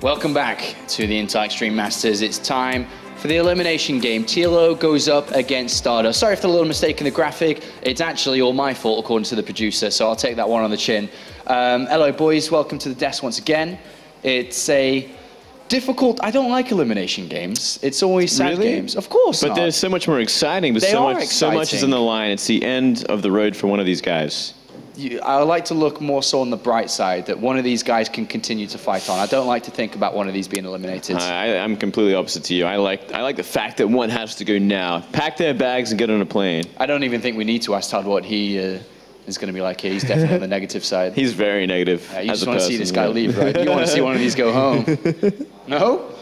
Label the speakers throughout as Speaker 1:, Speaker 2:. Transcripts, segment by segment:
Speaker 1: Welcome back to the Intel Extreme Masters. It's time for the elimination game. TLO goes up against Stardust. Sorry for the little mistake in the graphic. It's actually all my fault, according to the producer, so I'll take that one on the chin. Hello, boys. Welcome to the desk once again. It's a difficult... I don't like elimination games. It's always sad games. Of course
Speaker 2: But they're so much more exciting. But so much is in the line. It's the end of the road for one of these guys.
Speaker 1: I like to look more so on the bright side, that one of these guys can continue to fight on. I don't like to think about one of these being eliminated.
Speaker 2: I'm completely opposite to you. I like the fact that one has to go now. Pack their bags and get on a plane.
Speaker 1: I don't even think we need to ask Todd what he is going to be like here. He's definitely on the negative side.
Speaker 2: He's very negative.
Speaker 1: Yeah, you just want to see this guy leave, right? You want to see one of these go home. No?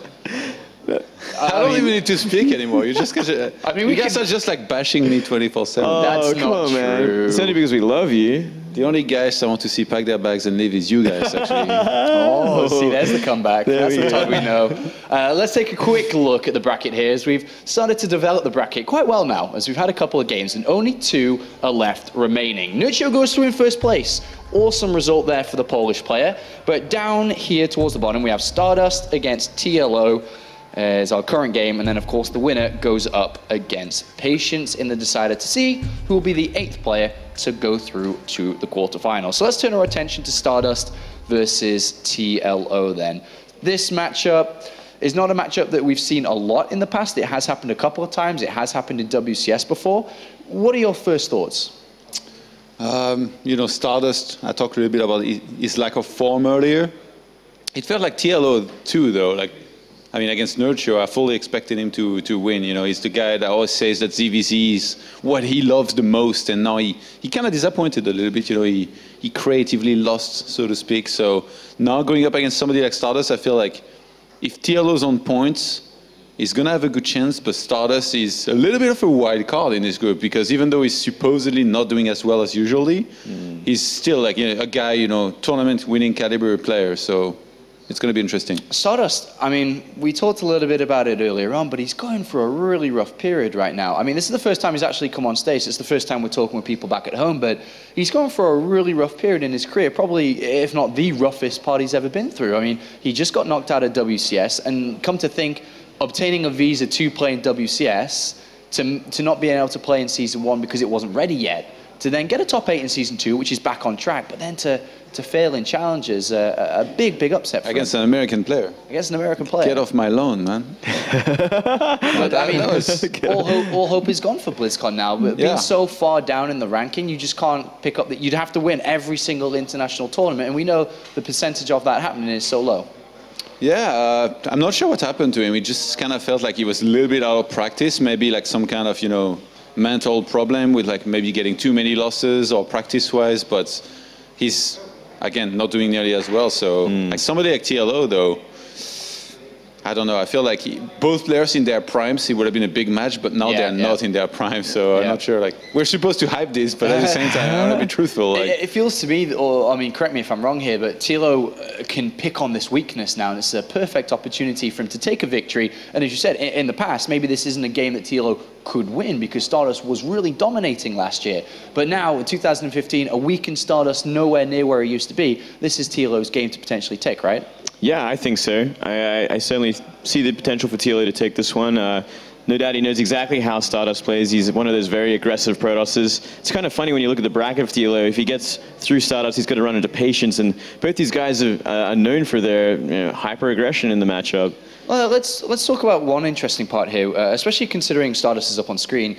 Speaker 3: I don't even need to speak anymore. You just,
Speaker 1: I mean,
Speaker 3: you guys are just like bashing me 24/7.
Speaker 2: Oh,
Speaker 1: That's
Speaker 2: come
Speaker 1: not
Speaker 2: on, man.
Speaker 1: true.
Speaker 2: It's only because we love you.
Speaker 3: The only guys I want to see pack their bags and leave is you guys, actually.
Speaker 1: Oh, see, there's the comeback. That's the Todd we know. Let's take a quick look at the bracket here, as we've started to develop the bracket quite well now, as we've had a couple of games, and only 2 are left remaining. Nurture goes through in first place. Awesome result there for the Polish player. But down here towards the bottom, we have Stardust against TLO. Is our current game, and then of course the winner goes up against Patience in the decider to see who will be the 8th player to go through to the quarterfinals. So let's turn our attention to Stardust versus TLO then. This matchup is not a matchup that we've seen a lot in the past. It has happened a couple of times. It has happened in WCS before. What are your first thoughts?
Speaker 3: You know, Stardust, I talked a little bit about his lack of form earlier. It felt like TLO too, though. Like, I mean, against Nurture, I fully expected him to win. You know, he's the guy that always says that ZvZ is what he loves the most, and now he kind of disappointed a little bit. You know, he creatively lost, so to speak. So now going up against somebody like Stardust, I feel like if TLO's on points, he's going to have a good chance, but Stardust is a little bit of a wild card in this group, because even though he's supposedly not doing as well as usually, he's still like, you know, a guy, you know, tournament-winning caliber player. So it's going to be interesting. Stardust,
Speaker 1: I mean, we talked a little bit about it earlier on, but he's going through a really rough period right now. I mean, this is the first time he's actually come on stage. It's the first time we're talking with people back at home, but he's going through a really rough period in his career, probably, if not the roughest part he's ever been through. I mean, he just got knocked out of WCS, and come to think, obtaining a visa to play in WCS, to not being able to play in Season 1 because it wasn't ready yet, to then get a top 8 in Season 2, which is back on track, but then to fail in challenges, a big upset for
Speaker 3: against
Speaker 1: him.
Speaker 3: an American player.
Speaker 1: Against an American player.
Speaker 3: Get off my lawn, man.
Speaker 1: But, I mean, all hope is gone for BlizzCon now. But being so far down in the ranking, you just can't pick up... You'd have to win every single international tournament, and we know the percentage of that happening is so low.
Speaker 3: Yeah, I'm not sure what happened to him. It just kind of felt like he was a little bit out of practice, maybe like some kind of, you know, mental problem with like maybe getting too many losses or practice-wise, but he's, again, not doing nearly as well. So like somebody like TLO, though, I don't know. I feel like both players in their primes, it would have been a big match, but now they're not in their prime. So I'm not sure. Like, we're supposed to hype this, but at the same time, I want to be truthful. Like,
Speaker 1: it feels to me, or I mean, correct me if I'm wrong here, but TLO can pick on this weakness now, and it's a perfect opportunity for him to take a victory. And as you said, in the past, maybe this isn't a game that TLO could win because Stardust was really dominating last year. But now, in 2015, a weakened Stardust nowhere near where he used to be. This is TLO's game to potentially take, right?
Speaker 2: Yeah, I think so. I certainly see the potential for TLO to take this one. No doubt he knows exactly how Stardust plays. He's one of those very aggressive Protosses. It's kind of funny when you look at the bracket of TLO. If he gets through Stardust, he's going to run into Patience, and both these guys are known for their hyper-aggression in the matchup.
Speaker 1: Well, let's talk about one interesting part here, especially considering Stardust is up on screen.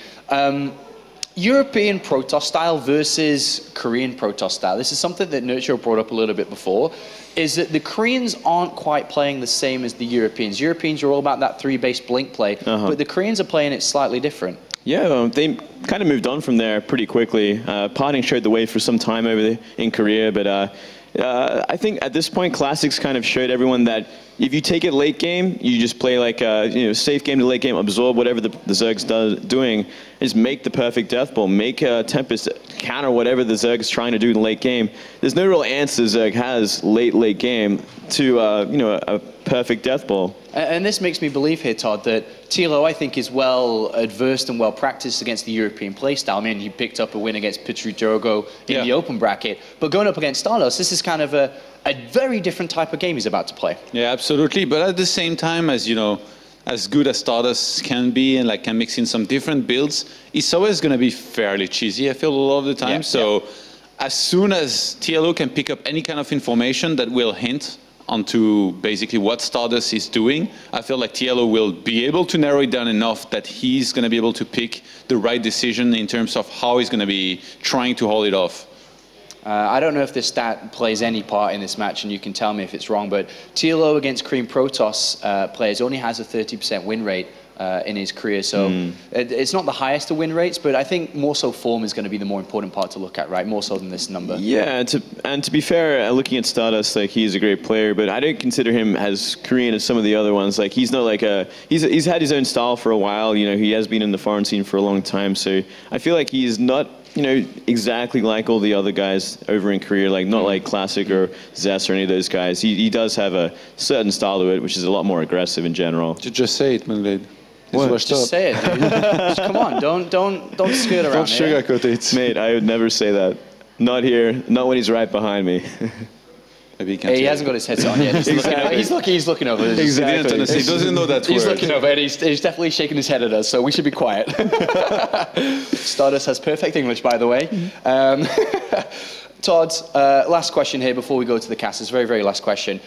Speaker 1: European Protoss style versus Korean Protoss style. This is something that Nurture brought up a little bit before, is that the Koreans aren't quite playing the same as the Europeans. Europeans are all about that 3-base blink play, but the Koreans are playing it slightly different.
Speaker 2: Yeah, they kind of moved on from there pretty quickly. Parting showed the way for some time over there in Korea, but I think at this point, Classics kind of showed everyone that if you take it late game, you just play like a safe game to late game, absorb whatever the Zerg's doing, just make the perfect death ball, make Tempest counter whatever the Zerg's trying to do in late game. There's no real answer Zerg has late game to a perfect death ball.
Speaker 1: And this makes me believe here, Todd, that TLO, I think, is well adversed and well practiced against the European playstyle. I mean, he picked up a win against Drogo in the open bracket. But going up against Stardust, this is kind of a very different type of game he's about to play. Yeah,
Speaker 3: absolutely. But at the same time, as you know, as good as Stardust can be and like can mix in some different builds, it's always going to be fairly cheesy, I feel, a lot of the time. As soon as TLO can pick up any kind of information that will hint onto basically what Stardust is doing, I feel like TLO will be able to narrow it down enough that he's going to be able to pick the right decision in terms of how he's going to be trying to hold it off.
Speaker 1: I don't know if this stat plays any part in this match, and you can tell me if it's wrong, but TLO against Cream Protoss players only has a 30% win rate in his career, so it's not the highest of win rates, but I think more so form is going to be the more important part to look at, right? More so than this number.
Speaker 2: Yeah, and to be fair, looking at Stardust, like he's a great player, but I don't consider him as Korean as some of the other ones. Like he's not like he's had his own style for a while. You know, he has been in the foreign scene for a long time, so I feel like he's not, you know, exactly like all the other guys over in Korea, like not like Classic or Zest or any of those guys. He does have a certain style to it, which is a lot more aggressive in general.
Speaker 3: Just say it, Moonglade.
Speaker 1: Just say it, dude. Just come on, don't skirt around.
Speaker 3: Don't sugarcoat it.
Speaker 2: Mate, I would never say that. Not here, not when he's right behind me.
Speaker 3: Maybe
Speaker 1: he hasn't got his headset on yet. He's looking over.
Speaker 2: Exactly.
Speaker 3: He doesn't know that
Speaker 1: He's
Speaker 3: word.
Speaker 1: looking over, and he's definitely shaking his head at us, so we should be quiet. Stardust has perfect English, by the way. Todd, last question here before we go to the cast. It's very, very last question.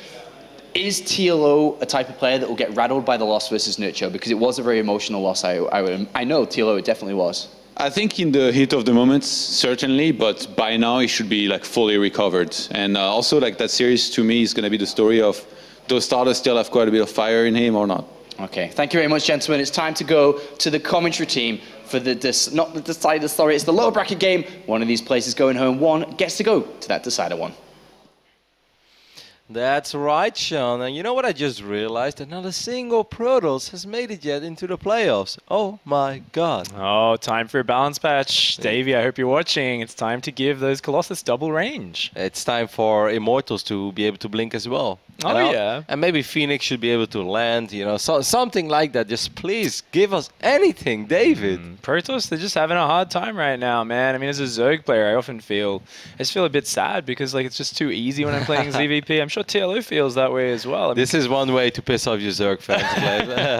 Speaker 1: Is TLO a type of player that will get rattled by the loss versus Nurture? Because it was a very emotional loss. I know TLO, it definitely was.
Speaker 3: I think in the heat of the moment, certainly, but by now he should be like fully recovered. And also, like that series to me is going to be the story of does Stardust still have quite a bit of fire in him or not?
Speaker 1: Okay, thank you very much, gentlemen. It's time to go to the commentary team for not the decider. Sorry, it's the lower bracket game. One of these places going home. One gets to go to that decider one.
Speaker 4: That's right, Sean. And you know what I just realized? That not a single Protoss has made it yet into the playoffs. Oh my god.
Speaker 5: Oh, time for a balance patch. Davey, I hope you're watching. It's time to give those Colossus double range.
Speaker 4: It's time for Immortals to be able to blink as well.
Speaker 5: Oh, yeah.
Speaker 4: And maybe Phoenix should be able to land, you know, something like that. Just please give us anything, David.
Speaker 5: Protoss, they're just having a hard time right now, man. I mean, as a Zerg player, I just feel a bit sad because like it's just too easy when I'm playing ZvP. I'm sure TLO feels that way as well. I mean,
Speaker 4: this is one way to piss off your Zerg fans,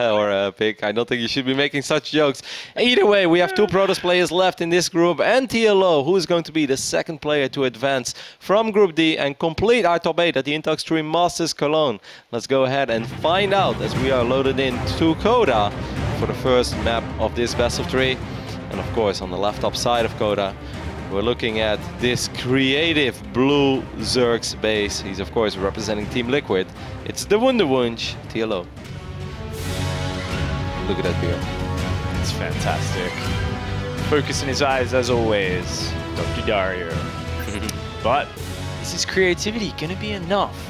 Speaker 4: or Pick. I don't think you should be making such jokes. Either way, we have two Protoss players left in this group, and TLO, who is going to be the second player to advance from Group D and complete our top 8 at the Intel Extreme Masters Cologne. Let's go ahead and find out as we are loaded in to Coda for the first map of this best of 3. And of course, on the left top side of Coda, we're looking at this creative blue Zerg's base. He's of course representing Team Liquid. It's the Wunderwunsch, TLO. Look at that beard.
Speaker 5: It's fantastic. Focus in his eyes as always, Dr. Dario. But is his creativity going to be enough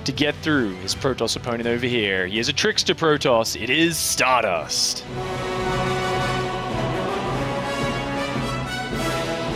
Speaker 5: to get through his Protoss opponent over here? He has a trickster Protoss. It is Stardust.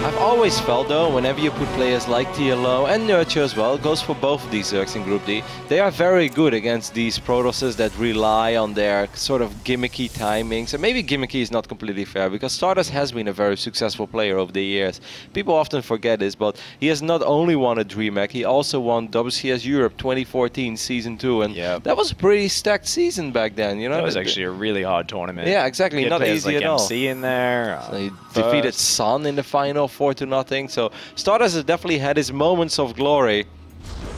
Speaker 4: I've always felt though, whenever you put players like TLO and Nurture as well, it goes for both of these Zergs in Group D, they are very good against these Protosses that rely on their sort of gimmicky timings. And maybe gimmicky is not completely fair, because Stardust has been a very successful player over the years. People often forget this, but he has not only won a Dreamhack, he also won WCS Europe 2014 Season 2, and that was a pretty stacked season back then, you know?
Speaker 5: That was actually a really hard tournament.
Speaker 4: Yeah, exactly, not easy
Speaker 5: like
Speaker 4: at all.
Speaker 5: MC in there.
Speaker 4: So he defeated Sun in the final 4-0. So Stardust has definitely had his moments of glory,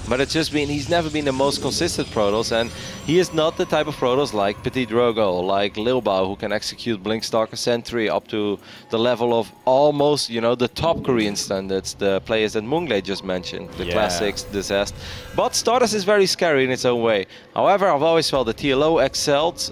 Speaker 4: but it's just been, he's never been the most consistent Protoss, and he is not the type of Protoss like Petit Drogo, like Lil Bao, who can execute Blink Stalker Sentry up to the level of almost, you know, the top Korean standards, the players that Moonglade just mentioned, the Classics, the Zest. But Stardust is very scary in its own way. However, I've always felt that TLO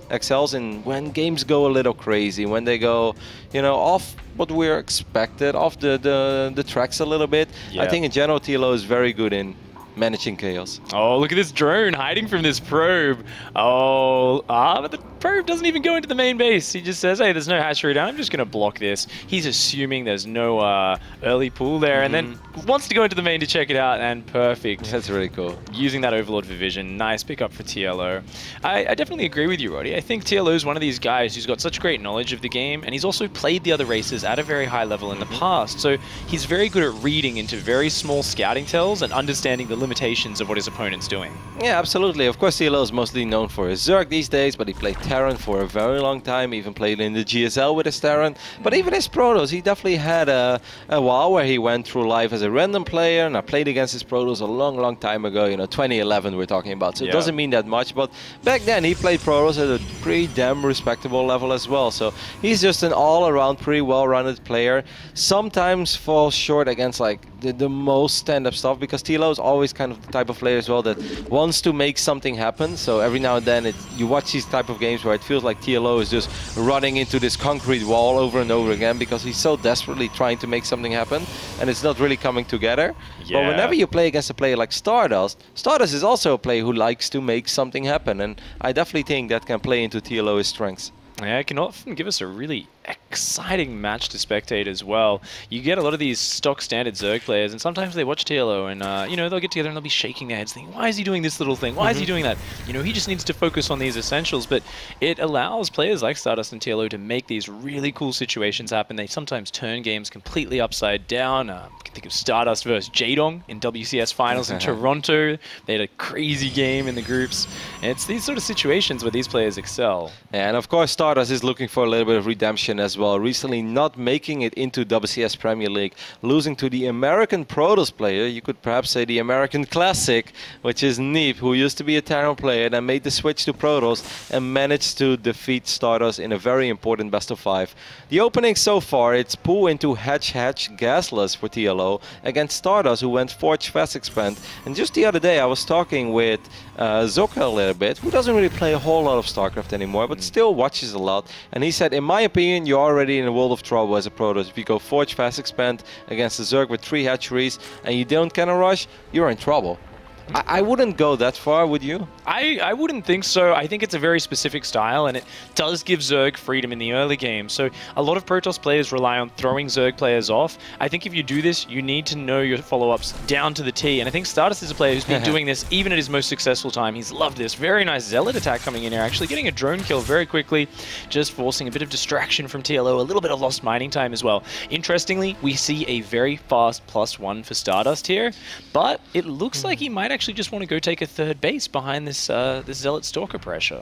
Speaker 4: excels in when games go a little crazy, when they go, you know, off what we're expected, off the tracks a little bit. I think in general TLO is very good in managing chaos.
Speaker 5: Oh, look at this drone hiding from this probe. Oh, but Probe doesn't even go into the main base. He just says, hey, there's no hatchery down. I'm just going to block this. He's assuming there's no early pool there, and then wants to go into the main to check it out, and perfect.
Speaker 4: That's really cool.
Speaker 5: Using that Overlord for vision. Nice pickup for TLO. I definitely agree with you, Roddy. I think TLO is one of these guys who's got such great knowledge of the game, and he's also played the other races at a very high level in the past. So he's very good at reading into very small scouting tells and understanding the limitations of what his opponent's doing.
Speaker 4: Yeah, absolutely. Of course, TLO is mostly known for his Zerg these days, but he played Terran for a very long time, even played in the GSL with his Terran. But even his Protoss, he definitely had a while where he went through life as a random player, and I played against his Protoss a long time ago, you know, 2011 we're talking about, so it doesn't mean that much, but back then he played Protoss at a pretty damn respectable level as well, so he's just an all-around pretty well-rounded player. Sometimes falls short against like the most stand-up stuff, because TLO is always kind of the type of player as well that wants to make something happen, so every now and then you watch these type of games where it feels like TLO is just running into this concrete wall over and over again because he's so desperately trying to make something happen and it's not really coming together. But whenever you play against a player like Stardust, Stardust is also a player who likes to make something happen, and I definitely think that can play into TLO's strengths.
Speaker 5: Yeah, it can often give us a really exciting match to spectate as well. You get a lot of these stock standard Zerg players, and sometimes they watch TLO and, you know, they'll get together and they'll be shaking their heads thinking, why is he doing this little thing? Why is he doing that? You know, he just needs to focus on these essentials, but it allows players like Stardust and TLO to make these really cool situations happen. They sometimes turn games completely upside down. You can think of Stardust versus Jadong in WCS Finals in Toronto. They had a crazy game in the groups. And it's these sort of situations where these players excel.
Speaker 4: And of course, Stardust is looking for a little bit of redemption as well. Recently not making it into WCS Premier League, losing to the American Protoss player, you could perhaps say the American Classic, which is Neep, who used to be a Terran player, then made the switch to Protoss and managed to defeat Stardust in a very important best of 5. The opening so far, it's Pool into Hatch Gasless for TLO against Stardust, who went Forge Fast Expand. And just the other day I was talking with Zoka a little bit, who doesn't really play a whole lot of StarCraft anymore, but still watches a lot, and he said, in my opinion, you're already in a world of trouble as a Protoss. If you go Forge Fast Expand against a Zerg with 3 hatcheries and you don't cannon rush, you're in trouble. I wouldn't go that far, would you?
Speaker 5: I wouldn't think so. I think it's a very specific style, and it does give Zerg freedom in the early game. So a lot of Protoss players rely on throwing Zerg players off. I think if you do this, you need to know your follow-ups down to the T. And I think Stardust is a player who's been doing this even at his most successful time. He's loved this. Very nice Zealot attack coming in here, actually getting a drone kill very quickly, just forcing a bit of distraction from TLO, a little bit of lost mining time as well. Interestingly, we see a very fast +1 for Stardust here, but it looks like he might actually just want to go take a third base behind this this Zealot Stalker pressure.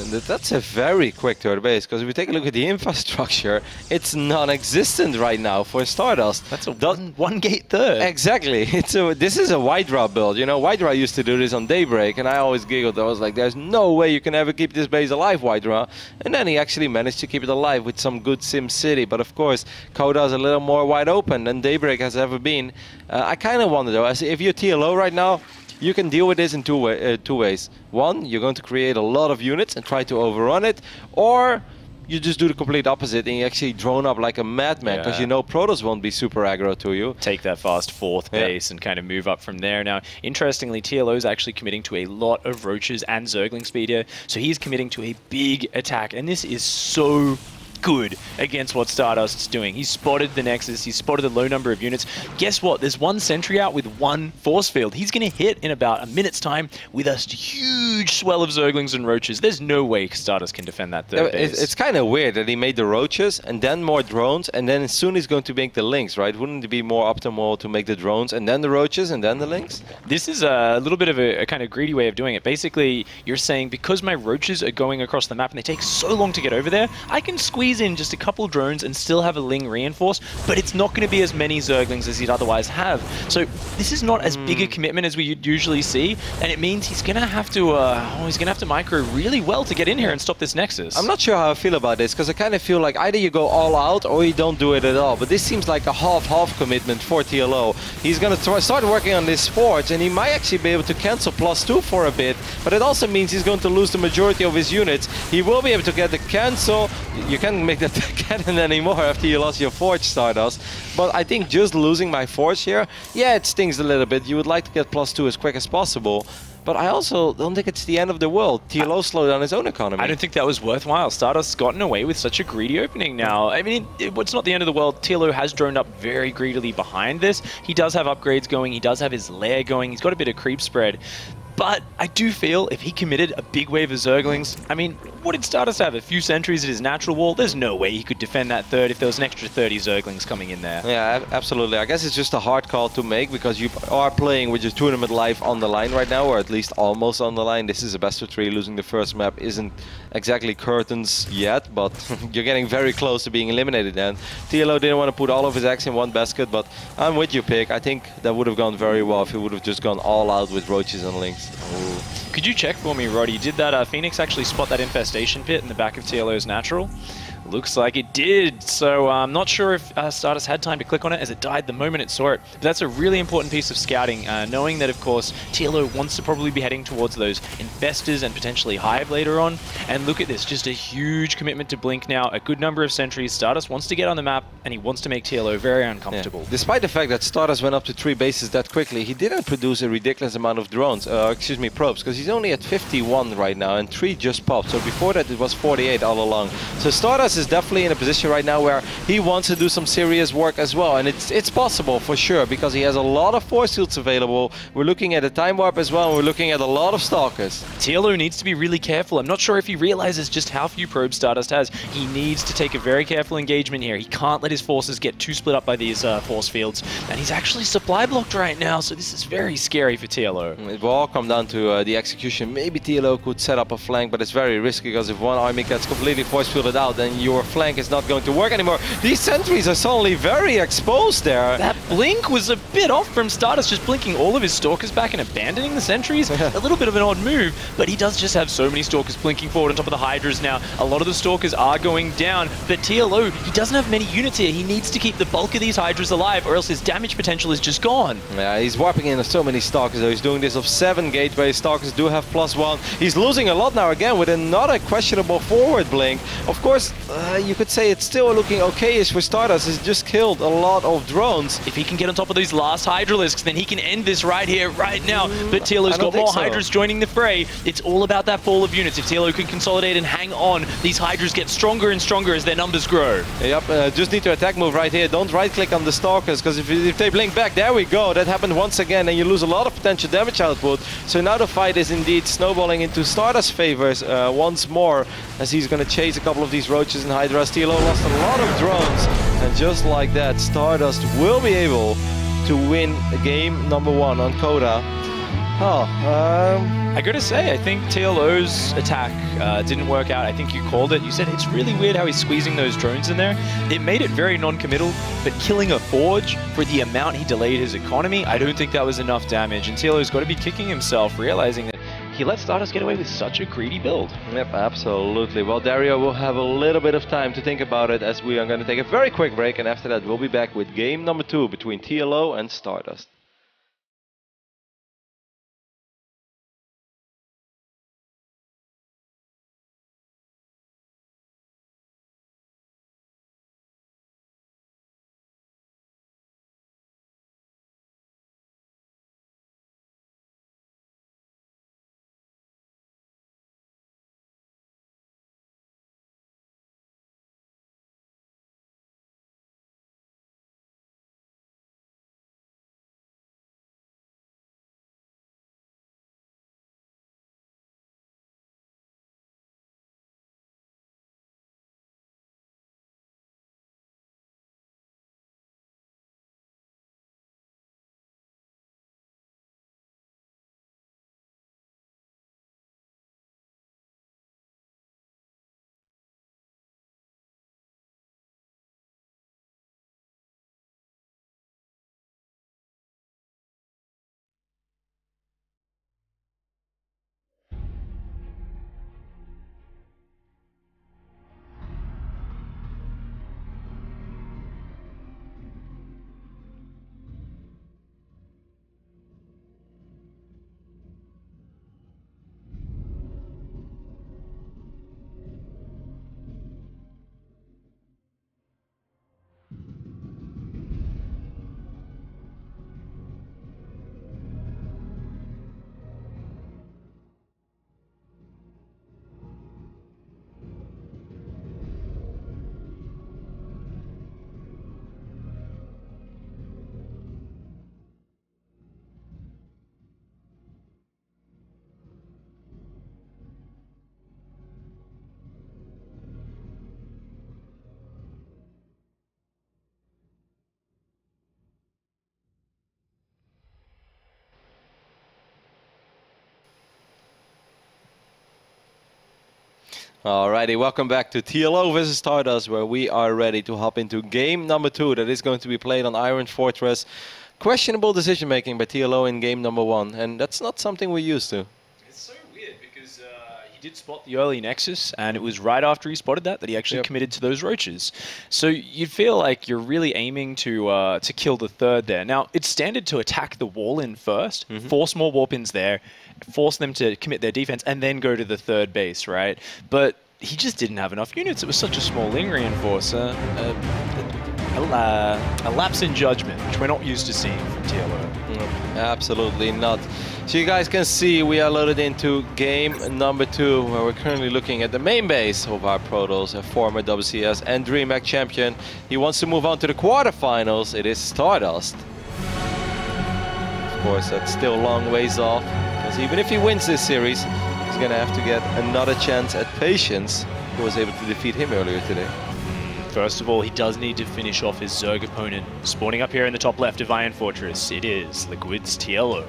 Speaker 4: That's a very quick third base, because if we take a look at the infrastructure, it's non-existent right now for Stardust.
Speaker 5: That's a one gate third.
Speaker 4: Exactly. This is a Wydra build. You know, Wydra used to do this on Daybreak, and I always giggled. I was like, there's no way you can ever keep this base alive, Wydra. And then he actually managed to keep it alive with some good Sim City. But of course, Coda is a little more wide open than Daybreak has ever been. I kind of wonder though, if you're TLO right now, you can deal with this in two ways. One, you're going to create a lot of units and try to overrun it, or you just do the complete opposite and you actually drone up like a madman, because you know Protoss won't be super aggro to you.
Speaker 5: Take that fast 4th base and kind of move up from there. Now, interestingly, TLO is actually committing to a lot of Roaches and Zergling speed here, so he's committing to a big attack, and this is so good against what Stardust's doing. He's spotted the Nexus, he's spotted the low number of units. Guess what? There's one sentry out with 1 force field. He's going to hit in about a minute's time with a huge swell of Zerglings and Roaches. There's no way Stardust can defend that third base.
Speaker 4: It's kind of weird that he made the Roaches and then more drones, and then soon he's going to make the Lynx, right? Wouldn't it be more optimal to make the drones and then the Roaches and then the Lynx?
Speaker 5: This is a little bit of a kind of greedy way of doing it. Basically, you're saying, because my Roaches are going across the map and they take so long to get over there, I can squeeze in just a couple drones and still have a Ling reinforce, but it's not going to be as many Zerglings as he'd otherwise have. So this is not as big a commitment as we usually see, and it means he's going to have to micro really well to get in here and stop this Nexus.
Speaker 4: I'm not sure how I feel about this, because I kind of feel like either you go all out or you don't do it at all, but this seems like a half-half commitment for TLO. He's going to start working on this Forge, and he might actually be able to cancel +2 for a bit, but it also means he's going to lose the majority of his units. He will be able to get the cancel. You can't make that cannon anymore after you lost your Forge, Stardust. But I think just losing my Forge here, yeah, it stings a little bit. You would like to get +2 as quick as possible. But I also don't think it's the end of the world. TLO slowed down his own economy.
Speaker 5: I don't think that was worthwhile. Stardust's gotten away with such a greedy opening now. I mean, it's not the end of the world. TLO has droned up very greedily behind this. He does have upgrades going. He does have his lair going. He's got a bit of creep spread. But I do feel if he committed a big wave of Zerglings, I mean, what did Stardust have? A few sentries at his natural wall? There's no way he could defend that third if there was an extra 30 Zerglings coming in there.
Speaker 4: Yeah, absolutely. I guess it's just a hard call to make because you are playing with your tournament life on the line right now, or at least almost on the line. This is a best of 3. Losing the first map isn't exactly curtains yet, but you're getting very close to being eliminated then. TLO didn't want to put all of his eggs in one basket, but I'm with you, Pig. I think that would have gone very well if he would have just gone all out with roaches and lynx.
Speaker 5: Ooh. Could you check for me, Roddy? Did that Phoenix actually spot that infestation pit in the back of TLO's natural? Looks like it did, so I'm not sure if Stardust had time to click on it as it died the moment it saw it. But that's a really important piece of scouting, knowing that, of course, TLO wants to probably be heading towards those infestors and potentially Hive later on. And look at this, just a huge commitment to Blink now, a good number of sentries. Stardust wants to get on the map, and he wants to make TLO very uncomfortable.
Speaker 4: Yeah. Despite the fact that Stardust went up to 3 bases that quickly, he didn't produce a ridiculous amount of drones, probes, because he's only at 51 right now, and 3 just popped. So before that, it was 48 all along. So Stardust is definitely in a position right now where he wants to do some serious work as well, and it's possible for sure because he has a lot of force fields available. We're looking at a time warp as well, and we're looking at a lot of stalkers.
Speaker 5: TLO needs to be really careful. I'm not sure if he realizes just how few probes Stardust has. He needs to take a very careful engagement here. He can't let his forces get too split up by these force fields, and he's actually supply blocked right now, so this is very scary for TLO.
Speaker 4: It will all come down to the execution. Maybe TLO could set up a flank, but it's very risky because if one army gets completely force fielded out, then your flank is not going to work anymore. These sentries are suddenly very exposed there.
Speaker 5: That blink was a bit off from Stardust, just blinking all of his stalkers back and abandoning the sentries. A little bit of an odd move, but he does just have so many stalkers blinking forward on top of the Hydras now. A lot of the stalkers are going down, but TLO, he doesn't have many units here. He needs to keep the bulk of these Hydras alive, or else his damage potential is just gone.
Speaker 4: Yeah, he's warping in so many stalkers, though. He's doing this off 7 gateways. Stalkers do have +1. He's losing a lot now again with another questionable forward blink. Of course, you could say it's still looking okay-ish for Stardust. He's just killed a lot of drones.
Speaker 5: If he can get on top of these last Hydralisks, then he can end this right here, right now. But TLO's got more Hydras joining the fray. It's all about that fall of units. If TLO can consolidate and hang on, these Hydras get stronger and stronger as their numbers grow.
Speaker 4: Yep, just need to attack move right here. Don't right-click on the Stalkers, because if they blink back, there we go. That happened once again, and you lose a lot of potential damage output. So now the fight is indeed snowballing into Stardust favors once more, as he's going to chase a couple of these roaches and Hydras. TLO lost a lot of drones, and just like that, Stardust will be able to win game number 1 on Coda.
Speaker 5: I gotta say, I think TLO's attack didn't work out. I think you called it. You said it's really weird how he's squeezing those drones in there. It made it very non-committal, but killing a Forge for the amount he delayed his economy, I don't think that was enough damage. And TLO's got to be kicking himself, realizing that he let Stardust get away with such a greedy build.
Speaker 4: Yep, absolutely. Well, Dario will have a little bit of time to think about it, as we are going to take a very quick break, and after that we'll be back with game number 2 between TLO and Stardust. Alrighty, welcome back to TLO vs Stardust, where we are ready to hop into game number 2 that is going to be played on Iron Fortress. Questionable decision making by TLO in game number 1, and that's not something we're used to.
Speaker 5: It's so weird because he did spot the early Nexus, and it was right after he spotted that he actually committed to those roaches. So you'd feel like you're really aiming to kill the third there. Now, it's standard to attack the wall in first, force more warp ins there, force them to commit their defense, and then go to the third base, right? But he just didn't have enough units. It was such a small link reinforcer. A lapse in judgment, which we're not used to seeing from TLO.
Speaker 4: Absolutely not. So you guys can see we are loaded into game number 2, where we're currently looking at the main base of our Protoss, a former WCS and Dreamhack champion. He wants to move on to the quarterfinals. It is Stardust. Of course, that's still a long ways off, because even if he wins this series, he's going to have to get another chance at Patience, who was able to defeat him earlier today.
Speaker 5: First of all, he does need to finish off his Zerg opponent. Spawning up here in the top left of Iron Fortress, it is Liquid's TLO.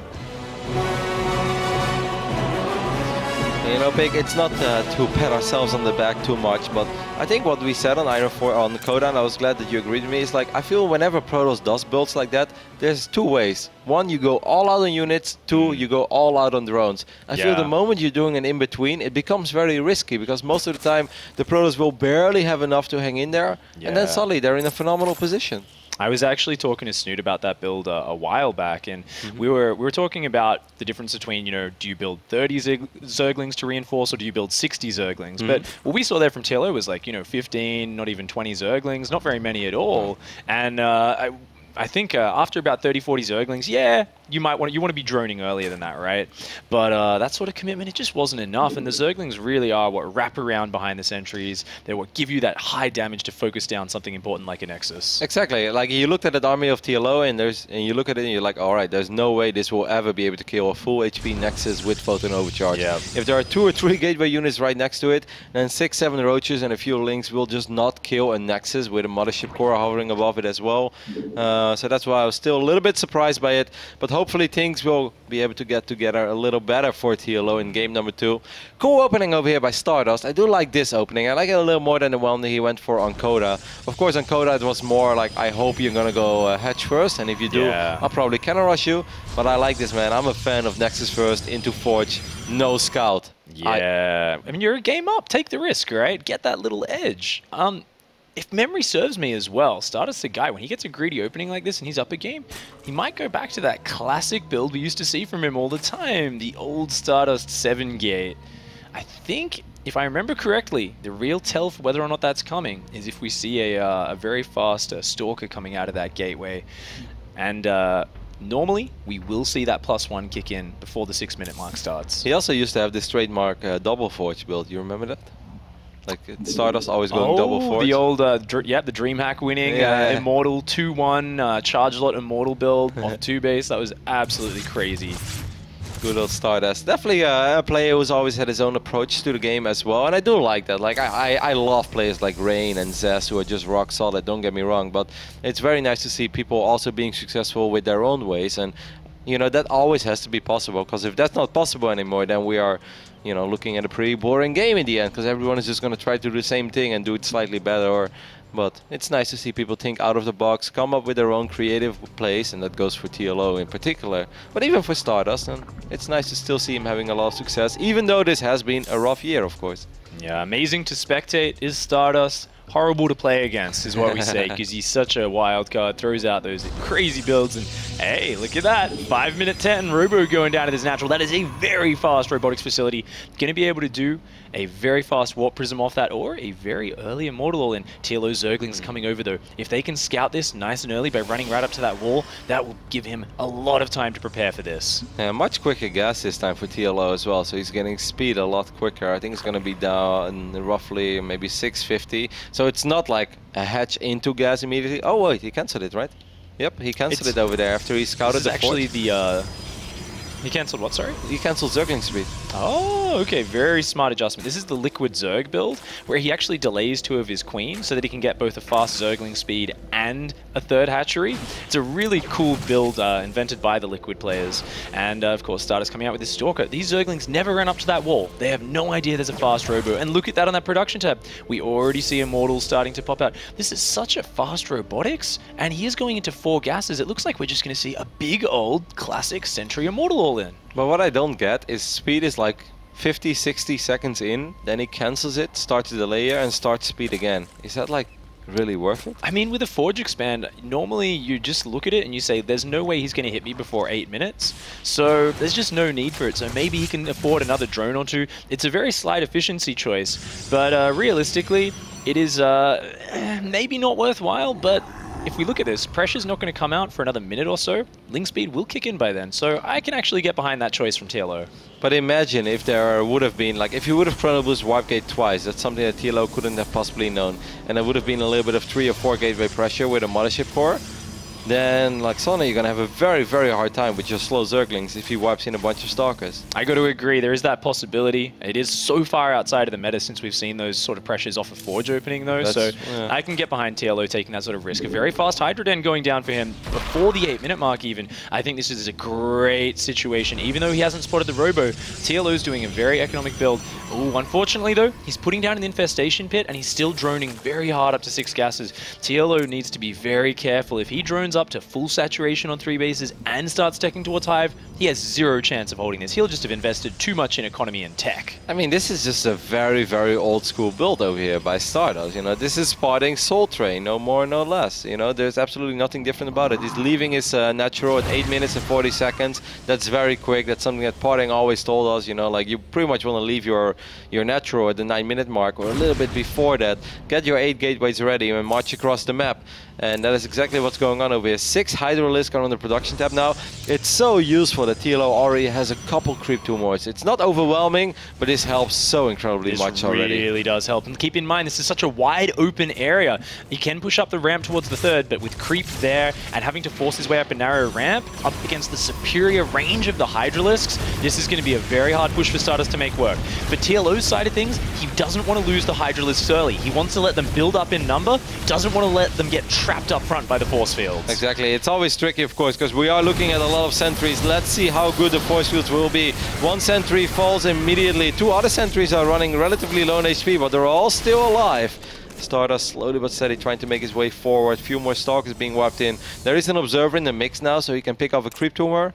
Speaker 4: You know, Big, it's not to pat ourselves on the back too much, but I think what we said on on Coda, and I was glad that you agreed with me, is like, I feel whenever Protoss does builds like that, there's two ways. One, you go all out on units. Two, you go all out on drones. I feel the moment you're doing an in-between, it becomes very risky, because most of the time, the Protoss will barely have enough to hang in there, and then suddenly they're in a phenomenal position.
Speaker 5: I was actually talking to Snoot about that build a while back, and we were talking about the difference between, you know, do you build 30 Zerglings to reinforce, or do you build 60 Zerglings? But what we saw there from TLO was like, you know, 15, not even 20 Zerglings, not very many at all. And I think after about 30, 40 Zerglings, you want to be droning earlier than that, right? But that sort of commitment, it just wasn't enough. And the Zerglings really are what wrap around behind the sentries. They're what give you that high damage to focus down something important like a Nexus.
Speaker 4: Exactly. Like, you looked at that army of TLO, and you look at it and you're like, all right, there's no way this will ever be able to kill a full HP Nexus with Photon Overcharge. If there are 2 or 3 gateway units right next to it, then 6, 7 roaches and a few links will just not kill a Nexus with a mothership core hovering above it as well. So that's why I was still a little bit surprised by it. But hopefully things will be able to get together a little better for TLO in game number 2. Cool opening over here by Stardust. I do like this opening. I like it a little more than the one that he went for on Coda. Of course, on Coda it was more like, I hope you're going to go hedge first. And if you do, I'll probably cannon rush you. But I like this, man. I'm a fan of Nexus first, into Forge, no scout.
Speaker 5: I mean, you're a game up. Take the risk, right? Get that little edge. If memory serves me as well, Stardust the guy, when he gets a greedy opening like this and he's up a game, he might go back to that classic build we used to see from him all the time, the old Stardust 7-gate. I think, if I remember correctly, the real tell for whether or not that's coming is if we see a very fast Stalker coming out of that gateway. And normally, we will see that +1 kick in before the 6-minute mark starts.
Speaker 4: He also used to have this trademark double Forge build. You remember that? Like, Stardust always going double Forge.
Speaker 5: The old, the Dreamhack winning Immortal 2-1 Charge Lot Immortal build off 2 base. That was absolutely crazy.
Speaker 4: Good old Stardust. Definitely a player who's always had his own approach to the game as well, and I do like that. Like, I love players like Rain and Zest who are just rock solid, don't get me wrong, but it's very nice to see people also being successful with their own ways, and, you know, that always has to be possible, because if that's not possible anymore, then we are, you know, looking at a pretty boring game in the end, because everyone is just going to try to do the same thing and do it slightly better. But it's nice to see people think out of the box, come up with their own creative plays, and that goes for TLO in particular. But even for Stardust, and it's nice to still see him having a lot of success, even though this has been a rough year, of course.
Speaker 5: Yeah, amazing to spectate is Stardust. Horrible to play against is what we say, because he's such a wild card, throws out those crazy builds, and hey, look at that, 5-minute 10, Robo going down to this natural. That is a very fast robotics facility. Going to be able to do a very fast Warp Prism off that, or a very early Immortal All in. TLO Zerglings coming over though. If they can scout this nice and early by running right up to that wall, that will give him a lot of time to prepare for this.
Speaker 4: Yeah, much quicker gas this time for TLO as well, so he's getting speed a lot quicker. I think it's going to be down roughly maybe 650. So it's not like a hatch into gas immediately. Oh wait, he cancelled it, right? Yep, he cancelled it over there after he scouted the
Speaker 5: actually
Speaker 4: fort.
Speaker 5: He cancelled what, sorry?
Speaker 4: He cancelled Zergling speed.
Speaker 5: Oh, okay. Very smart adjustment. This is the Liquid Zerg build, where he actually delays 2 of his queens so that he can get both a fast Zergling speed and a 3rd hatchery. It's a really cool build invented by the Liquid players. And, of course, Stardust coming out with this Stalker. These Zerglings never ran up to that wall. They have no idea there's a fast robo. And look at that on that production tab. We already see Immortals starting to pop out. This is such a fast robotics, and he is going into 4 gases. It looks like we're just going to see a big old classic Sentry Immortal all in.
Speaker 4: But what I don't get is speed is like 50, 60 seconds in, then he cancels it, starts the layer, and starts speed again. Is that like really worth it?
Speaker 5: I mean, with a Forge Expand, normally you just look at it and you say, there's no way he's going to hit me before 8 minutes. So there's just no need for it. So maybe he can afford another drone or 2. It's a very slight efficiency choice. But realistically, it is maybe not worthwhile, but if we look at this, pressure's not going to come out for another minute or so. Link speed will kick in by then, so I can actually get behind that choice from TLO.
Speaker 4: But imagine if there would have been, like, if you would have Chrono Boost Warp Gate twice, that's something that TLO couldn't have possibly known, and there would have been a little bit of 3 or 4 gateway pressure with a Mothership Core, then, like Sona, you're going to have a very, very hard time with your slow Zerglings if he wipes in a bunch of Stalkers.
Speaker 5: I got to agree, there is that possibility. It is so far outside of the meta since we've seen those sort of pressures off a Forge opening, though, so yeah. I can get behind TLO taking that sort of risk. A very fast Hydra Den going down for him before the 8-minute mark even. I think this is a great situation. Even though he hasn't spotted the Robo, TLO's doing a very economic build. Ooh, unfortunately, though, he's putting down an Infestation Pit, and he's still droning very hard up to 6 gases. TLO needs to be very careful. If he drones up to full saturation on 3 bases and starts teching towards Hive, he has 0 chance of holding this. He'll just have invested too much in economy and tech.
Speaker 4: I mean, this is just a very, very old school build over here by Stardust. You know, this is spotting Soul Train, no more, no less. You know, there's absolutely nothing different about it. He's leaving his natural at 8 minutes and 40 seconds. That's very quick. That's something that Parting always told us. You know, like, you pretty much want to leave your natural at the 9-minute mark or a little bit before that. Get your 8 gateways ready and march across the map. And that is exactly what's going on over here. 6 Hydralisks are on the production tab now. It's so useful that TLO already has a couple creep tumors. It's not overwhelming, but this helps so incredibly much already.
Speaker 5: It really does help. And keep in mind, this is such a wide open area. He can push up the ramp towards the 3rd, but with creep there and having to force his way up a narrow ramp, up against the superior range of the Hydralisks, this is going to be a very hard push for Stardust to make work. For TLO's side of things, he doesn't want to lose the Hydralisks early. He wants to let them build up in number, doesn't want to let them get trapped up front by the force fields.
Speaker 4: Exactly. It's always tricky, of course, because we are looking at a lot of sentries. Let's see how good the force fields will be. 1 sentry falls immediately. 2 other sentries are running relatively low on HP, but they're all still alive. Stardust slowly but steady trying to make his way forward. Few more Stalkers being wiped in. There is an Observer in the mix now, so he can pick off a creep tumor.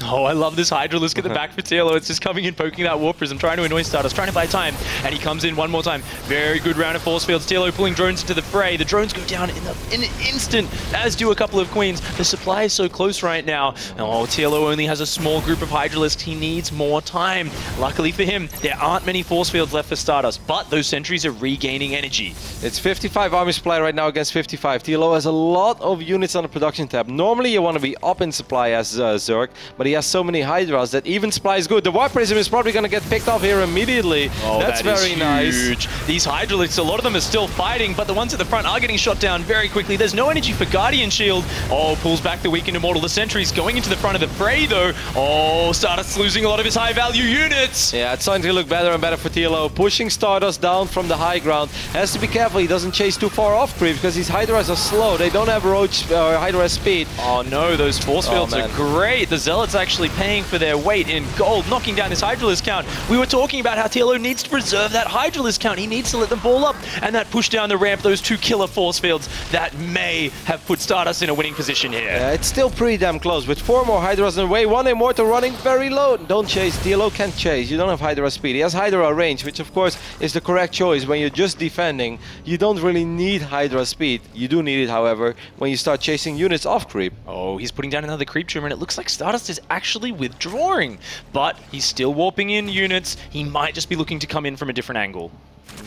Speaker 5: Oh, I love this Hydralisk at the back for TLO. It's just coming in, poking that Warp Prism, trying to annoy Stardust, trying to buy time. And he comes in one more time. Very good round of force fields. TLO pulling drones into the fray. The drones go down in an instant, as do a couple of queens. The supply is so close right now. Oh, TLO only has a small group of Hydralisks. He needs more time. Luckily for him, there aren't many force fields left for Stardust, but those sentries are regaining energy.
Speaker 4: It's 55 army supply right now against 55. TLO has a lot of units on the production tab. Normally you want to be up in supply as Zerg, but he has so many Hydras that even supply is good. The Warp Prism is probably going to get picked off here immediately.
Speaker 5: Oh,
Speaker 4: that's very nice.
Speaker 5: These Hydralisks, a lot of them are still fighting, but the ones at the front are getting shot down very quickly. There's no energy for Guardian Shield. Oh, pulls back the weakened Immortal. The sentries going into the front of the fray, though. Oh, Stardust losing a lot of his high-value units.
Speaker 4: Yeah, it's starting to look better and better for TLO. Pushing Stardust down from the high ground. Has to be careful he doesn't chase too far off creep, because these Hydras are slow. They don't have Roach Hydra speed.
Speaker 5: Oh no, those force fields are great. The Zealots actually paying for their weight in gold, knocking down his Hydralisk count. We were talking about how TLO needs to preserve that Hydralisk count. He needs to let them ball up, and that push down the ramp, those 2 killer force fields, that may have put Stardust in a winning position here.
Speaker 4: Yeah, it's still pretty damn close. With 4 more Hydras in the way, 1 Immortal running very low. Don't chase. TLO can't chase. You don't have Hydra speed. He has Hydra range, which of course is the correct choice when you're just defending. You don't really need Hydra speed. You do need it, however, when you start chasing units off creep.
Speaker 5: Oh, he's putting down another creep tumor, and it looks like Stardust is actually withdrawing. But he's still warping in units. He might just be looking to come in from a different angle.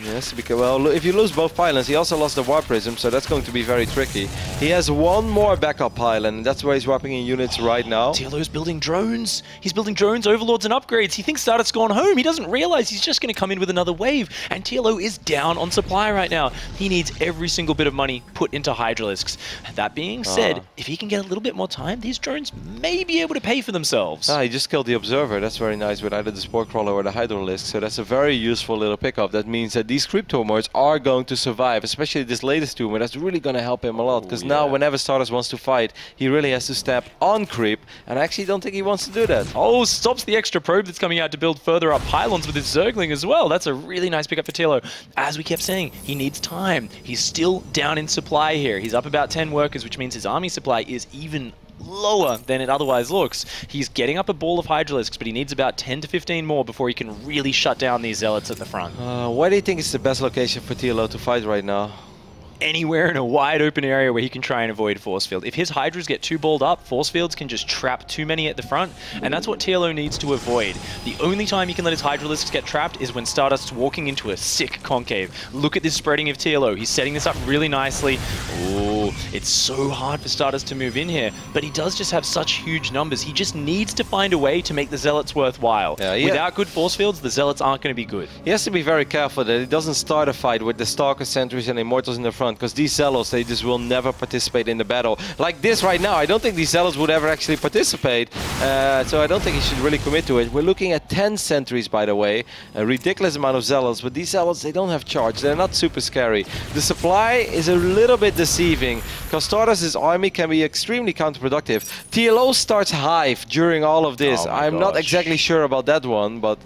Speaker 4: Yes, because, well, if you lose both pylons, he also lost the Warp Prism, so that's going to be very tricky. He has one more backup pylon, and that's where he's warping in units right now.
Speaker 5: TLO's building drones. He's building drones, overlords, and upgrades. He thinks Stardust's gone home. He doesn't realize he's just going to come in with another wave, and TLO is down on supply right now. He needs every single bit of money put into Hydralisks. That being said, if he can get a little bit more time, these drones may be able to pay for themselves.
Speaker 4: He just killed the Observer. That's very nice with either the Spore Crawler or the Hydralisk, so that's a very useful little pickup. That means that these creep tumors are going to survive, especially this latest tumor. That's really going to help him a lot, because now whenever Stardust wants to fight, he really has to step on creep, and I actually don't think he wants to do that.
Speaker 5: Oh, stops the extra probe that's coming out to build further up pylons with his Zergling as well. That's a really nice pickup for TLO. As we kept saying, he needs time. He's still down in supply here. He's up about 10 workers, which means his army supply is even lower than it otherwise looks. He's getting up a ball of Hydralisks, but he needs about 10 to 15 more before he can really shut down these Zealots at the front.
Speaker 4: Where do you think is the best location for TLO to fight right now?
Speaker 5: Anywhere in a wide open area where he can try and avoid force field. If his Hydras get too balled up, force fields can just trap too many at the front, and that's what TLO needs to avoid. The only time he can let his Hydralisks get trapped is when Stardust's walking into a sick concave. Look at this spreading of TLO. He's setting this up really nicely. Ooh, it's so hard for Stardust to move in here, but he does just have such huge numbers. He just needs to find a way to make the Zealots worthwhile. Without good force fields, the Zealots aren't going to be good.
Speaker 4: He has to be very careful that he doesn't start a fight with the Stalker, Sentries, and Immortals in the front, because these Zealots, they just will never participate in the battle. Like this right now, I don't think these Zealots would ever actually participate, so I don't think he should really commit to it. We're looking at 10 Sentries, by the way, a ridiculous amount of Zealots, but these Zealots, they don't have charge, they're not super scary. The supply is a little bit deceiving, because Stardust's army can be extremely counterproductive. TLO starts Hive during all of this. I'm not exactly sure about that one, but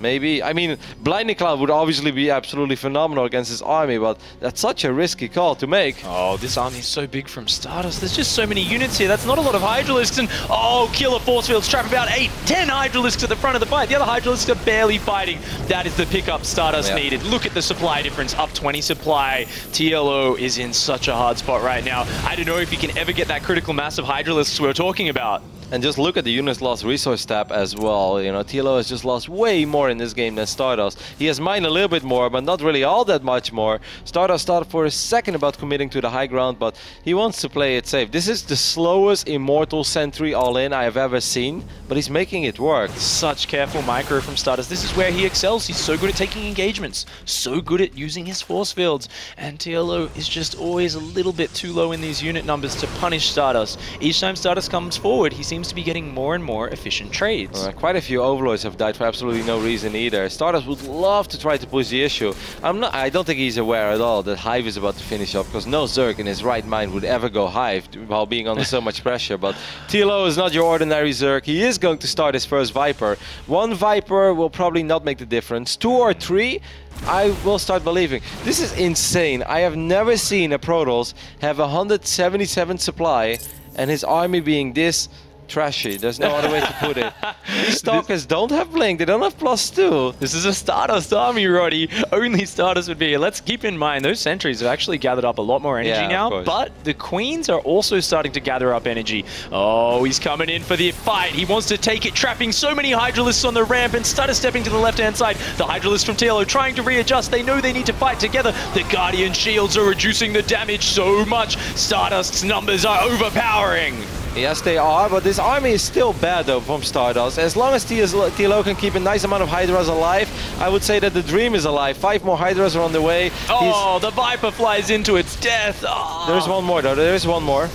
Speaker 4: maybe. I mean, Blinding Cloud would obviously be absolutely phenomenal against his army, but that's such a risky call to make.
Speaker 5: Oh, this army is so big from Stardust. There's just so many units here. That's not a lot of Hydralisks. And, oh, killer force fields trap about 8, 10 Hydralisks at the front of the fight. The other Hydralisks are barely fighting. That is the pickup Stardust needed. Look at the supply difference. Up 20 supply. TLO is in such a hard spot right now. I don't know if he can ever get that critical mass of Hydralisks we're talking about.
Speaker 4: And just look at the units lost resource tab as well. You know, TLO has just lost way more in this game than Stardust. He has mined a little bit more, but not really all that much more. Stardust thought for a second about committing to the high ground, but he wants to play it safe. This is the slowest Immortal Sentry all-in I have ever seen, but he's making it work.
Speaker 5: Such careful micro from Stardust. This is where he excels. He's so good at taking engagements, so good at using his force fields. And TLO is just always a little bit too low in these unit numbers to punish Stardust. Each time Stardust comes forward, he seems to be getting more and more efficient trades.
Speaker 4: Quite a few Overlords have died for absolutely no reason either. Stardust would love to try to push the issue. I don't think he's aware at all that Hive is about to finish up, because no Zerg in his right mind would ever go Hive while being under so much pressure. But TLO is not your ordinary Zerg. He is going to start his first Viper. One Viper will probably not make the difference. 2 or 3, I will start believing. This is insane. I have never seen a Protoss have 177 supply and his army being this trashy. There's no other way to put it. These Stalkers don't have Blink, they don't have +2.
Speaker 5: This is a Stardust army, Roddy. Only Stardust would be here. Let's keep in mind, those sentries have actually gathered up a lot more energy now, but the Queens are also starting to gather up energy. Oh, he's coming in for the fight. He wants to take it, trapping so many Hydralisks on the ramp, and Stardust stepping to the left-hand side. The Hydralisks from TLO trying to readjust. They know they need to fight together. The Guardian Shields are reducing the damage so much. Stardust's numbers are overpowering.
Speaker 4: Yes, they are, but this army is still bad, though, from Stardust. As long as TLO can keep a nice amount of Hydras alive, I would say that the dream is alive. 5 more Hydras are on the way.
Speaker 5: Oh, the Viper flies into its death. Oh.
Speaker 4: There's one more, though. There is one more.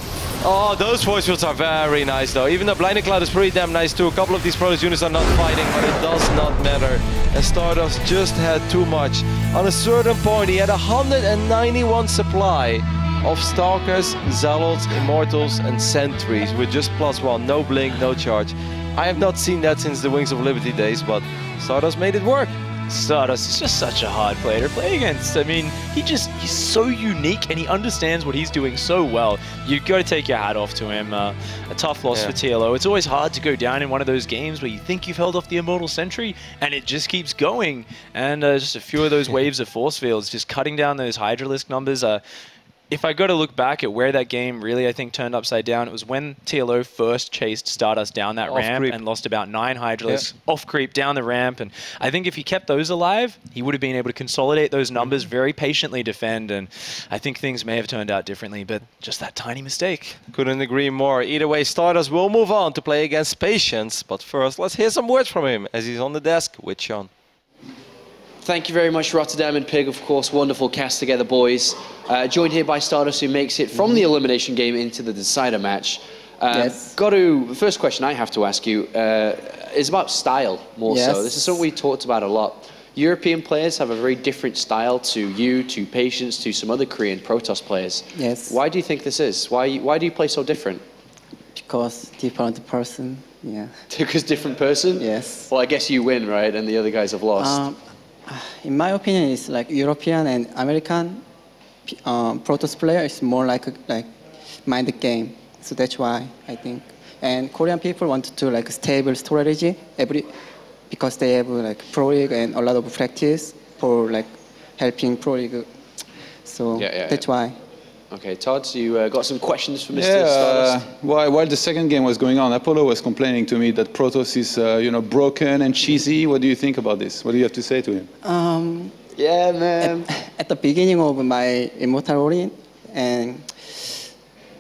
Speaker 4: Oh, those force fields are very nice, though. Even the Blinding Cloud is pretty damn nice, too. A couple of these Protoss units are not fighting, but it does not matter. And Stardust just had too much. On a certain point, he had 191 supply of Stalkers, Zealots, Immortals, and Sentries with just +1, no Blink, no charge. I have not seen that since the Wings of Liberty days, but Stardust made it work.
Speaker 5: Stardust is just such a hard player to play against. I mean, he's so unique and he understands what he's doing so well. You've got to take your hat off to him. A tough loss for TLO. It's always hard to go down in one of those games where you think you've held off the Immortal Sentry and it just keeps going. And just a few of those waves of force fields just cutting down those Hydralisk numbers. if I got to look back at where that game really, I think, turned upside down, it was when TLO first chased Stardust down that ramp and lost about 9 Hydralisks off creep down the ramp. And I think if he kept those alive, he would have been able to consolidate those numbers, very patiently defend. And I think things may have turned out differently, but just that tiny mistake.
Speaker 4: Couldn't agree more. Either way, Stardust will move on to play against Patience. But first, let's hear some words from him as he's on the desk with Sean.
Speaker 1: Thank you very much, Rotterdam and Pig, of course. Wonderful cast together, boys. Joined here by Stardust, who makes it from the elimination game into the decider match. The first question I have to ask you is about style, more so. This is something we talked about a lot. European players have a very different style to you, to Patience, to some other Korean Protoss players.
Speaker 6: Yes.
Speaker 1: Why do you think this is? Why do you play so different?
Speaker 6: Because different person, yeah.
Speaker 1: Because different person?
Speaker 6: Yes.
Speaker 1: Well, I guess you win, right? And the other guys have lost.
Speaker 6: In my opinion, it's like European and American Protoss player is more like mind game. So that's why I think. And Korean people want to like stable strategy because they have like ProLeague and a lot of practice for like helping ProLeague. So that's why.
Speaker 1: Okay, Todd, so you got some questions for Mr. Stardust?
Speaker 3: While the second game was going on, Apollo was complaining to me that Protoss is, broken and cheesy. What do you think about this? What do you have to say to him?
Speaker 1: Yeah, man.
Speaker 6: At the beginning of my Immortal Origin, and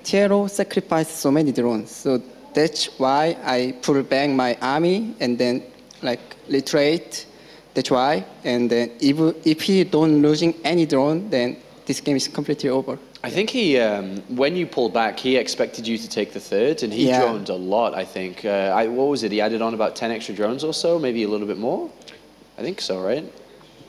Speaker 6: TLO sacrificed so many drones. So that's why I pull back my army and then like retreat. That's why. And then if he don't losing any drone, then this game is completely over.
Speaker 1: I think he, when you pulled back, he expected you to take the third, and he droned a lot, I think. What was it? He added on about 10 extra drones or so, maybe a little bit more? I think so, right?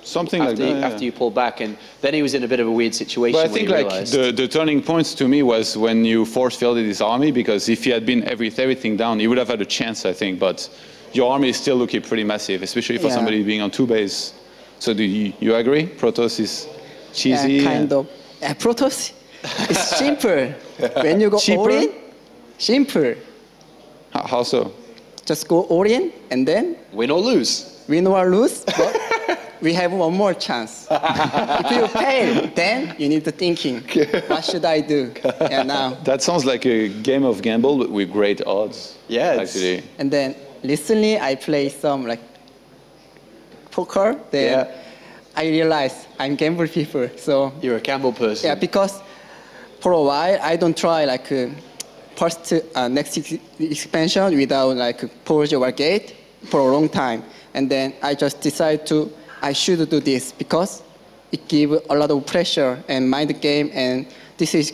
Speaker 3: Something like that,
Speaker 1: After you pulled back, and then he was in a bit of a weird situation.
Speaker 3: But I think like the turning points to me was when you force-fielded his army, because if he had been everything down, he would have had a chance, I think. But your army is still looking pretty massive, especially for somebody being on 2 base. So do you agree? Protoss is cheesy?
Speaker 6: Yeah, kind of. Protoss is simple. When you go all in, simple.
Speaker 3: How so?
Speaker 6: Just go all in and then
Speaker 1: win or lose.
Speaker 6: Win or lose, but we have one more chance. If you fail, then you need to thinking, what should I do? Now.
Speaker 3: That sounds like a game of gamble, but with great odds.
Speaker 1: Yeah,
Speaker 3: actually.
Speaker 6: And then recently I play some like poker. Then I realized I'm gamble people. So
Speaker 1: you're a gamble person.
Speaker 6: Yeah, because for a while I don't try like next expansion without like purge or gate for a long time. And then I just decided I should do this because it gives a lot of pressure and mind game, and this is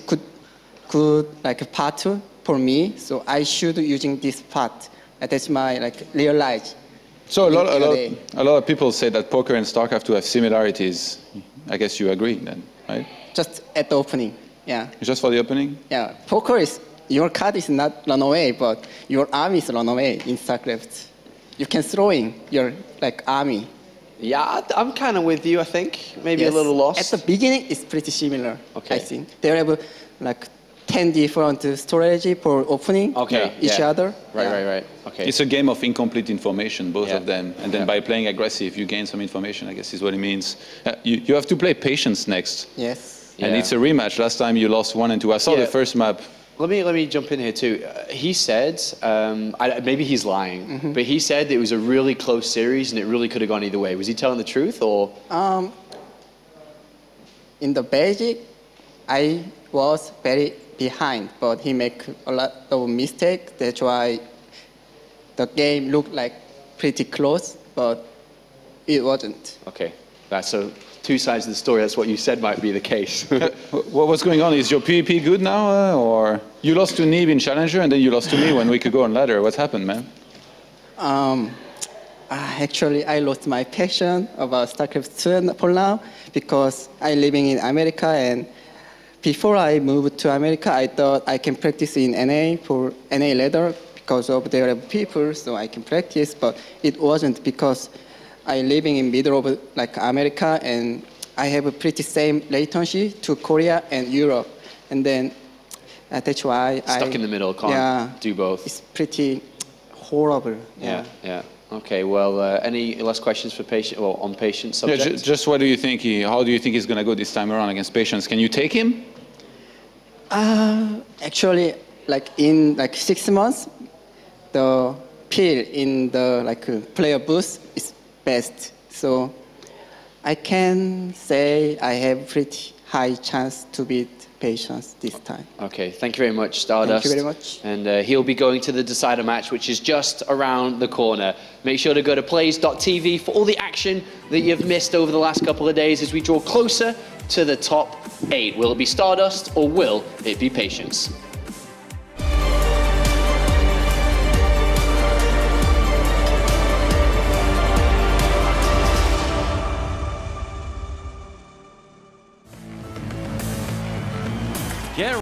Speaker 6: good like a part for me. So I should using this part. That's my like realize.
Speaker 3: So a lot of people say that poker and StarCraft II have similarities. I guess you agree then, right?
Speaker 6: Just at the opening, yeah.
Speaker 3: Just for the opening?
Speaker 6: Yeah, poker is your card is not run away, but your army is run away in StarCraft. You can throw in your like army.
Speaker 1: Yeah, I'm kind of with you, I think. Maybe a little lost.
Speaker 6: At the beginning, it's pretty similar,
Speaker 1: okay.
Speaker 6: I think. They have like 10 different strategy for opening each other.
Speaker 1: Right. Okay.
Speaker 3: It's a game of incomplete information, both of them. And then by playing aggressive, you gain some information, I guess is what it means. You have to play Patience next.
Speaker 6: Yes.
Speaker 3: And it's a rematch. Last time you lost 1 and 2. I saw the first map.
Speaker 1: Let me jump in here too. He said, maybe he's lying, but he said it was a really close series and it really could have gone either way. Was he telling the truth or?
Speaker 6: In the basic, I was very behind, but he make a lot of mistakes. That's why the game looked like pretty close, but it wasn't.
Speaker 1: Okay, so 2 sides of the story. That's what you said might be the case.
Speaker 3: What's going on? Is your PvP good now, or you lost to Neve in Challenger and then you lost to me when we could go on ladder? What happened, man?
Speaker 6: Actually, I lost my passion about StarCraft II for now because I'm living in America, and before I moved to America, I thought I can practice in NA for NA ladder because of their people, so I can practice, but it wasn't because I'm living in middle of like America, and I have a pretty same latency to Korea and Europe, and then that's why
Speaker 1: stuck in the middle, can't do both.
Speaker 6: It's pretty horrible.
Speaker 1: Yeah. Okay. Well, any last questions for Patience? Well, on Patience subject?
Speaker 3: Just what do you think? How do you think he's going to go this time around against Patience? Can you take him?
Speaker 6: Actually, like in like 6 months, the peel in the player booth is best. So I can say I have pretty high chance to beat Patience this time.
Speaker 1: Okay, thank you very much, Stardust.
Speaker 6: Thank you very much.
Speaker 1: And he'll be going to the decider match, which is just around the corner. Make sure to go to plays.tv for all the action that you've missed over the last couple of days as we draw closer to the top 8. Will it be Stardust or will it be Patience?